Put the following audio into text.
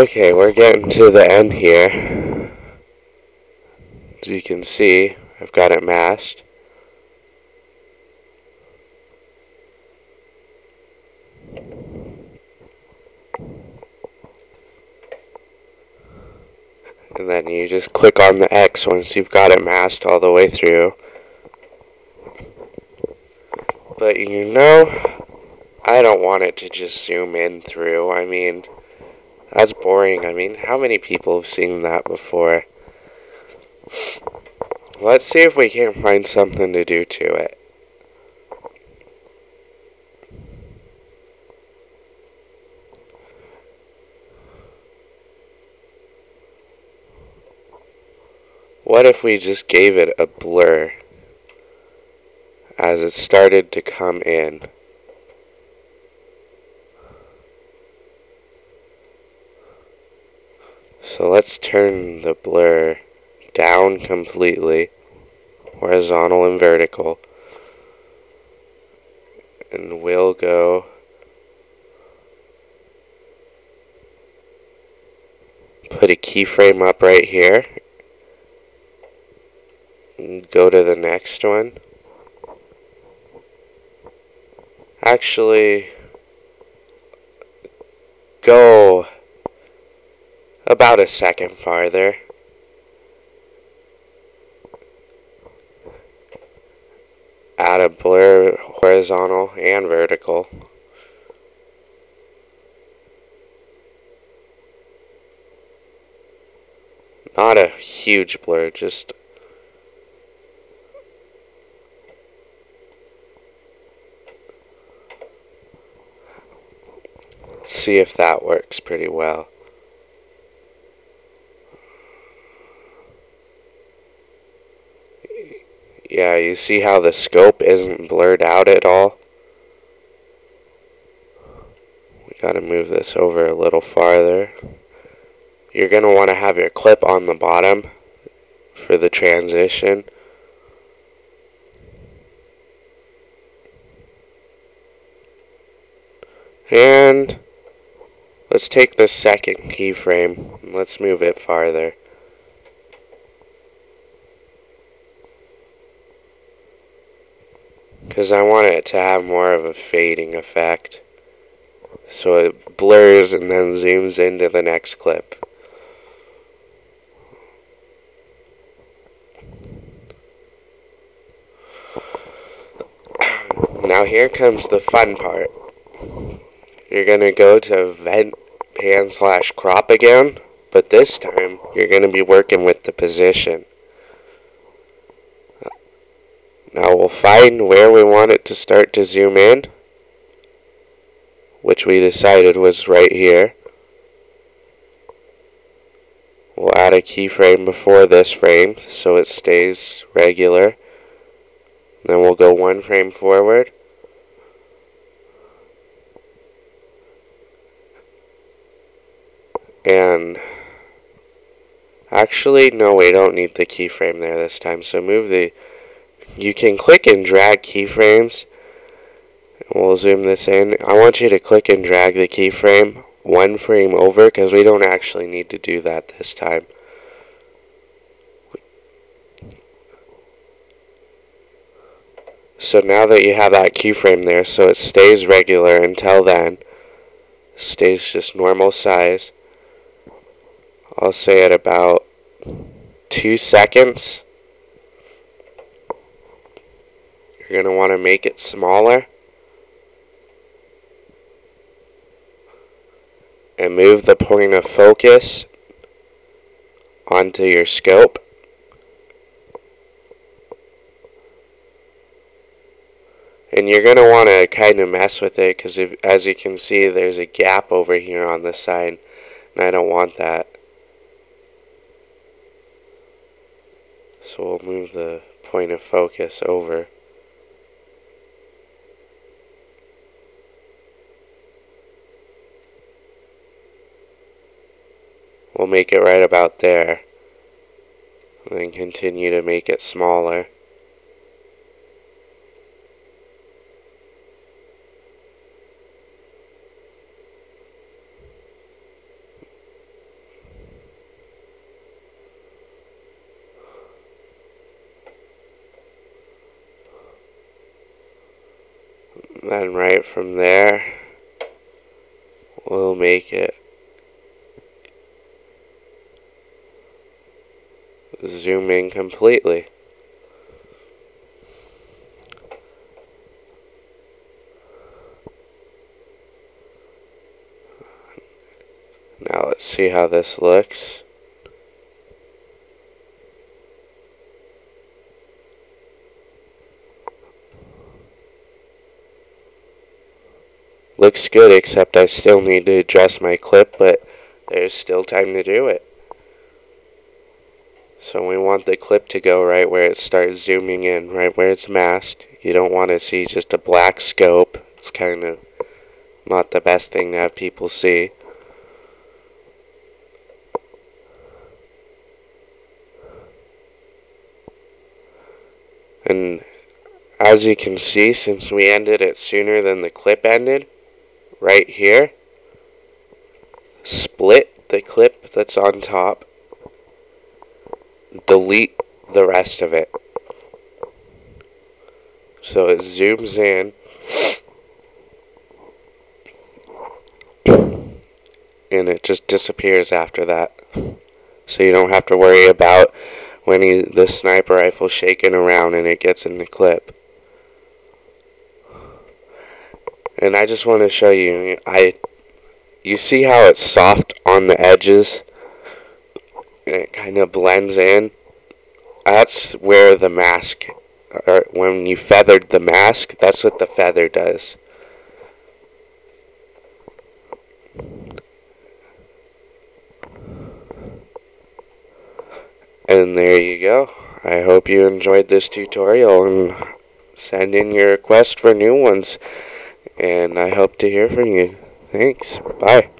Okay, we're getting to the end here. As you can see, I've got it masked. And then you just click on the X once you've got it masked all the way through. But I don't want it to just zoom in through. I mean, that's boring. I mean, how many people have seen that before? Let's see if we can't find something to do to it. What if we just gave it a blur as it started to come in? So let's turn the blur down completely, horizontal and vertical, and we'll go put a keyframe up right here, and go to the next one. Actually, go about a second farther. Add a blur horizontal and vertical. Not a huge blur, just see if that works pretty well. Yeah, you see how the scope isn't blurred out at all? We gotta move this over a little farther. You're gonna want to have your clip on the bottom for the transition. And let's take the second keyframe and let's move it farther. Because I want it to have more of a fading effect. So it blurs and then zooms into the next clip. Now here comes the fun part. You're going to go to Vent, Pan / Crop again, but this time you're going to be working with the position. Now we'll find where we want it to start to zoom in, which we decided was right here. We'll add a keyframe before this frame so it stays regular. Then we'll go one frame forward. And actually, no, we don't need the keyframe there this time. So you can click and drag keyframes. We'll zoom this in. I want you to click and drag the keyframe one frame over because we don't actually need to do that this time. So now that you have that keyframe there, so it stays regular until then, stays just normal size. I'll say at about 2 seconds. You're going to want to make it smaller. And move the point of focus onto your scope. And you're going to want to kind of mess with it because as you can see there's a gap over here on the side and I don't want that. So we'll move the point of focus over. We'll make it right about there. And then continue to make it smaller. Then right from there, we'll make it zoom in completely. Now let's see how this looks. Looks good, except I still need to adjust my clip, but there's still time to do it. So we want the clip to go right where it starts zooming in, right where it's masked. You don't want to see just a black scope. It's kind of not the best thing to have people see. And as you can see, since we ended it sooner than the clip ended, right here, split the clip that's on top, delete the rest of it. So it zooms in, and it just disappears after that. So you don't have to worry about when the sniper rifle shaking around and it gets in the clip. And I just want to show you, you see how it's soft on the edges and it kind of blends in? That's where the mask, or when you feathered the mask, that's what the feather does. And there you go. I hope you enjoyed this tutorial, and send in your request for new ones. And I hope to hear from you. Thanks. Bye.